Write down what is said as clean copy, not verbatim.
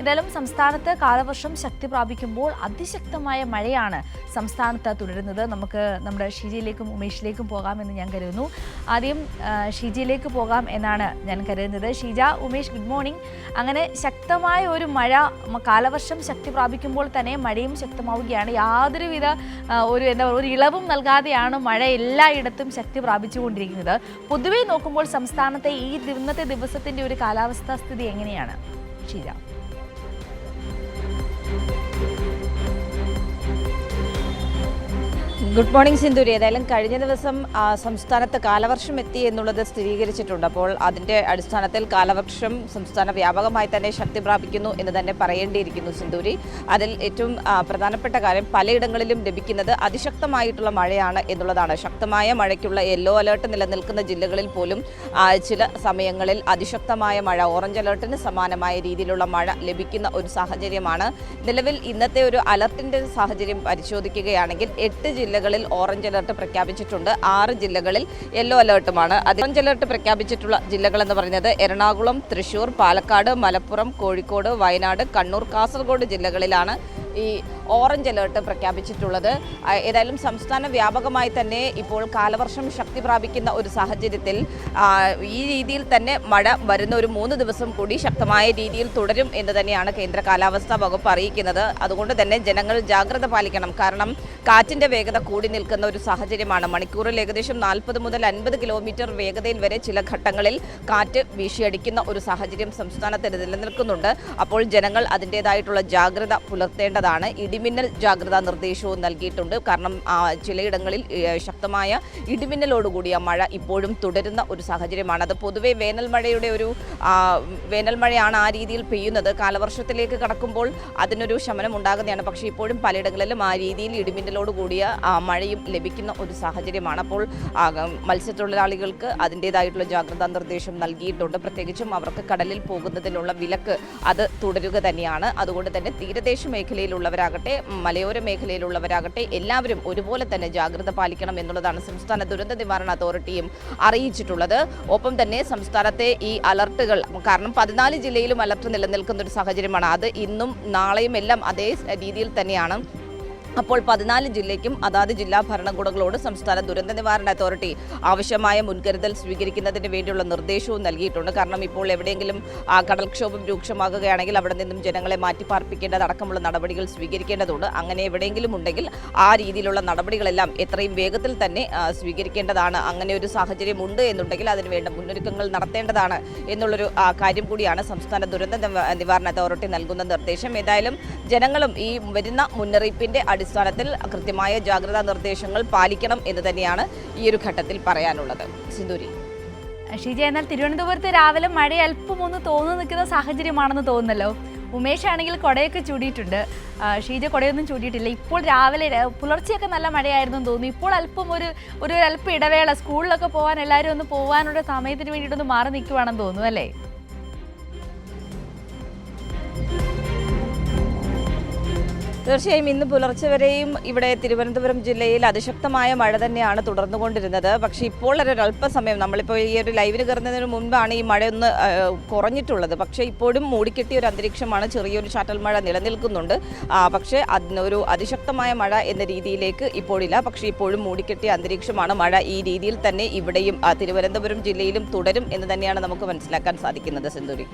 എന്തായാലും സംസ്ഥാനത്ത് കാലവർഷം ശക്തി പ്രാപിക്കുമ്പോൾ അതിശക്തമായ മഴയാണ് സംസ്ഥാനത്ത് തുടരുന്നത്. നമുക്ക് നമ്മുടെ ഷീജയിലേക്കും ഉമേഷിലേക്കും പോകാമെന്ന് ഞാൻ കരുതുന്നു. ആദ്യം ഷീജയിലേക്ക് പോകാം എന്നാണ് ഞാൻ കരുതുന്നത്. Sheeja, Umesh, good morning. അങ്ങനെ ശക്തമായ ഒരു മഴ, കാലവർഷം ശക്തി പ്രാപിക്കുമ്പോൾ തന്നെ മഴയും ശക്തമാവുകയാണ്. യാതൊരുവിധ ഒരു ഇളവും നൽകാതെയാണ് മഴ എല്ലായിടത്തും ശക്തി പ്രാപിച്ചുകൊണ്ടിരിക്കുന്നത്. പൊതുവെ നോക്കുമ്പോൾ സംസ്ഥാനത്തെ ഈ ഇന്നത്തെ ദിവസത്തിന്റെ ഒരു കാലാവസ്ഥാ സ്ഥിതി എങ്ങനെയാണ് ഷീജ? Good morning Sindhuri. ഏതായാലും കഴിഞ്ഞ ദിവസം സംസ്ഥാനത്ത് കാലവർഷം എത്തി എന്നുള്ളത് സ്ഥിരീകരിച്ചിട്ടുണ്ട്. അപ്പോൾ അതിൻ്റെ അടിസ്ഥാനത്തിൽ കാലവർഷം സംസ്ഥാന വ്യാപകമായി തന്നെ ശക്തി പ്രാപിക്കുന്നു എന്ന് തന്നെ പറയേണ്ടിയിരിക്കുന്നു സിന്ധൂരി. അതിൽ ഏറ്റവും പ്രധാനപ്പെട്ട കാര്യം പലയിടങ്ങളിലും ലഭിക്കുന്നത് അതിശക്തമായിട്ടുള്ള മഴയാണ് എന്നുള്ളതാണ്. ശക്തമായ മഴയ്ക്കുള്ള യെല്ലോ അലേർട്ട് നിലനിൽക്കുന്ന ജില്ലകളിൽ പോലും ചില സമയങ്ങളിൽ അതിശക്തമായ മഴ, ഓറഞ്ച് അലേർട്ടിന് സമാനമായ രീതിയിലുള്ള മഴ ലഭിക്കുന്ന ഒരു സാഹചര്യമാണ് നിലവിൽ. ഇന്നത്തെ ഒരു അലർട്ടിൻ്റെ സാഹചര്യം പരിശോധിക്കുകയാണെങ്കിൽ 8 ജില്ലകളിൽ ഓറഞ്ച് അലർട്ട് പ്രഖ്യാപിച്ചിട്ടുണ്ട്, 6 ജില്ലകളിൽ യെല്ലോ അലർട്ടുമാണ്. ഓറഞ്ച് അലർട്ട് പ്രഖ്യാപിച്ചിട്ടുള്ള ജില്ലകളെന്ന് പറയുന്നത് എറണാകുളം, തൃശൂർ, പാലക്കാട്, മലപ്പുറം, കോഴിക്കോട്, വയനാട്, കണ്ണൂർ, കാസർഗോഡ് ജില്ലകളിലാണ് ഈ ഓറഞ്ച് അലേർട്ട് പ്രഖ്യാപിച്ചിട്ടുള്ളത്. ഏതായാലും സംസ്ഥാന വ്യാപകമായി തന്നെ ഇപ്പോൾ കാലവർഷം ശക്തി പ്രാപിക്കുന്ന ഒരു സാഹചര്യത്തിൽ ഈ രീതിയിൽ തന്നെ മഴ വരുന്ന ഒരു 3 ദിവസം കൂടി ശക്തമായ രീതിയിൽ തുടരും എന്ന് തന്നെയാണ് കേന്ദ്ര കാലാവസ്ഥാ വകുപ്പ് അറിയിക്കുന്നത്. അതുകൊണ്ട് തന്നെ ജനങ്ങൾ ജാഗ്രത പാലിക്കണം. കാരണം കാറ്റിൻ്റെ വേഗത കൂടി നിൽക്കുന്ന ഒരു സാഹചര്യമാണ്. മണിക്കൂറിൽ ഏകദേശം 40 മുതൽ 50 കിലോമീറ്റർ വേഗതയിൽ വരെ ചില ഘട്ടങ്ങളിൽ കാറ്റ് വീശിയടിക്കുന്ന ഒരു സാഹചര്യം സംസ്ഥാനത്ത് നിലനിൽക്കുന്നുണ്ട്. അപ്പോൾ ജനങ്ങൾ അതിൻ്റേതായിട്ടുള്ള ജാഗ്രത പുലർത്തേണ്ടതാണ്. ഇടിമിന്നൽ ജാഗ്രതാ നിർദ്ദേശവും നൽകിയിട്ടുണ്ട്. കാരണം ചിലയിടങ്ങളിൽ ശക്തമായ ഇടിമിന്നലോടുകൂടിയ മഴ ഇപ്പോഴും തുടരുന്ന ഒരു സാഹചര്യമാണ്. അത് പൊതുവെ വേനൽ മഴയാണ് ആ രീതിയിൽ പെയ്യുന്നത്. കാലവർഷത്തിലേക്ക് കടക്കുമ്പോൾ അതിനൊരു ശമനം ഉണ്ടാകുന്നതാണ്. പക്ഷേ ഇപ്പോഴും പലയിടങ്ങളിലും ആ രീതിയിൽ ഇടിമിന്നലോടുകൂടിയ മഴയും ലഭിക്കുന്ന ഒരു സാഹചര്യമാണ്. അപ്പോൾ മത്സ്യത്തൊഴിലാളികൾക്ക് അതിൻ്റേതായിട്ടുള്ള ജാഗ്രതാ നിർദ്ദേശം നൽകിയിട്ടുണ്ട്. പ്രത്യേകിച്ചും അവർക്ക് കടലിൽ പോകുന്നതിനുള്ള വിലക്ക് അത് തുടരുക തന്നെയാണ്. അതുകൊണ്ട് തന്നെ തീരദേശ മേഖലയിലുള്ളവരാകട്ടെ മലയോര മേഖലയിലുള്ളവരാകട്ടെ എല്ലാവരും ഒരുപോലെ തന്നെ ജാഗ്രത പാലിക്കണം എന്നുള്ളതാണ് സംസ്ഥാന ദുരന്ത നിവാരണ അതോറിറ്റിയും അറിയിച്ചിട്ടുള്ളത്. ഒപ്പം തന്നെ സംസ്ഥാനത്തെ ഈ അലർട്ടുകൾ, കാരണം 14 ജില്ലയിലും അലർട്ട് നിലനിൽക്കുന്ന ഒരു സാഹചര്യമാണ്. അത് ഇന്നും നാളെയും എല്ലാം അതേ രീതിയിൽ തന്നെയാണ്. അപ്പോൾ 14 ജില്ലയ്ക്കും അതാത് ജില്ലാ ഭരണകൂടങ്ങളോട് സംസ്ഥാന ദുരന്ത നിവാരണ അതോറിറ്റി ആവശ്യമായ മുൻകരുതൽ സ്വീകരിക്കുന്നതിന് വേണ്ടിയുള്ള നിർദ്ദേശവും നൽകിയിട്ടുണ്ട്. കാരണം ഇപ്പോൾ എവിടെയെങ്കിലും കടൽക്ഷോഭം രൂക്ഷമാകുകയാണെങ്കിൽ അവിടെ നിന്നും ജനങ്ങളെ മാറ്റിപ്പാർപ്പിക്കേണ്ടതടക്കമുള്ള നടപടികൾ സ്വീകരിക്കേണ്ടതുണ്ട്. അങ്ങനെ എവിടെയെങ്കിലും ഉണ്ടെങ്കിൽ ആ രീതിയിലുള്ള നടപടികളെല്ലാം എത്രയും വേഗത്തിൽ തന്നെ സ്വീകരിക്കേണ്ടതാണ്. അങ്ങനെ ഒരു സാഹചര്യം ഉണ്ട് എന്നുണ്ടെങ്കിൽ അതിനുവേണ്ട മുന്നൊരുക്കങ്ങൾ നടത്തേണ്ടതാണ് എന്നുള്ളൊരു കാര്യം കൂടിയാണ് സംസ്ഥാന ദുരന്ത നിവാരണ അതോറിറ്റി നൽകുന്ന നിർദ്ദേശം. ഏതായാലും ജനങ്ങളും ഈ വരുന്ന മുന്നറിയിപ്പിൻ്റെ അടിസ്ഥാനത്തിൽ കൃത്യമായ ജാഗ്രതാ നിർദ്ദേശങ്ങൾ പാലിക്കണം എന്ന് തന്നെയാണ് ഈ ഒരു ഘട്ടത്തിൽ പറയാനുള്ളത്. സിന്ധൂരി. ഷീജ, എന്നാൽ തിരുവനന്തപുരത്ത് രാവിലെ മഴ അല്പം ഒന്ന് തോന്നു നിൽക്കുന്ന സാഹചര്യമാണെന്ന് തോന്നുന്നല്ലോ. ഉമേഷ് ആണെങ്കിൽ കുടയൊക്കെ ചൂടിയിട്ടുണ്ട്, ഷീജ കുടയൊന്നും ചൂടിയിട്ടില്ല. ഇപ്പോൾ രാവിലെ പുലർച്ചെയൊക്കെ നല്ല മഴയായിരുന്നു തോന്നുന്നു. ഇപ്പോൾ അല്പം ഒരു അല്പം ഇടവേള, സ്കൂളിലൊക്കെ പോകാൻ എല്ലാവരും ഒന്ന് പോകാനുള്ള സമയത്തിന് വേണ്ടിയിട്ടൊന്ന് മാറി നിൽക്കുവാണെന്ന് തോന്നുന്നു അല്ലേ? തീർച്ചയായും ഇന്ന് പുലർച്ചെ വരെയും ഇവിടെ തിരുവനന്തപുരം ജില്ലയിൽ അതിശക്തമായ മഴ തന്നെയാണ് തുടർന്നുകൊണ്ടിരുന്നത്. പക്ഷേ ഇപ്പോൾ ഒരല്പസമയം, നമ്മളിപ്പോൾ ഈ ഒരു ലൈവിന് കയറുന്നതിന് മുൻപാണ് ഈ മഴയൊന്ന് കുറഞ്ഞിട്ടുള്ളത്. പക്ഷേ ഇപ്പോഴും മൂടിക്കെട്ടിയ ഒരു അന്തരീക്ഷമാണ്, ചെറിയൊരു ചാറ്റൽ മഴ നിലനിൽക്കുന്നുണ്ട്. പക്ഷേ അതിനൊരു അതിശക്തമായ മഴ എന്ന രീതിയിലേക്ക് ഇപ്പോഴില്ല. പക്ഷേ ഇപ്പോഴും മൂടിക്കെട്ടിയ അന്തരീക്ഷമാണ്. മഴ ഈ രീതിയിൽ തന്നെ ഇവിടെയും തിരുവനന്തപുരം ജില്ലയിലും തുടരും എന്ന് തന്നെയാണ് നമുക്ക് മനസ്സിലാക്കാൻ സാധിക്കുന്നത്. സിന്ധൂരി.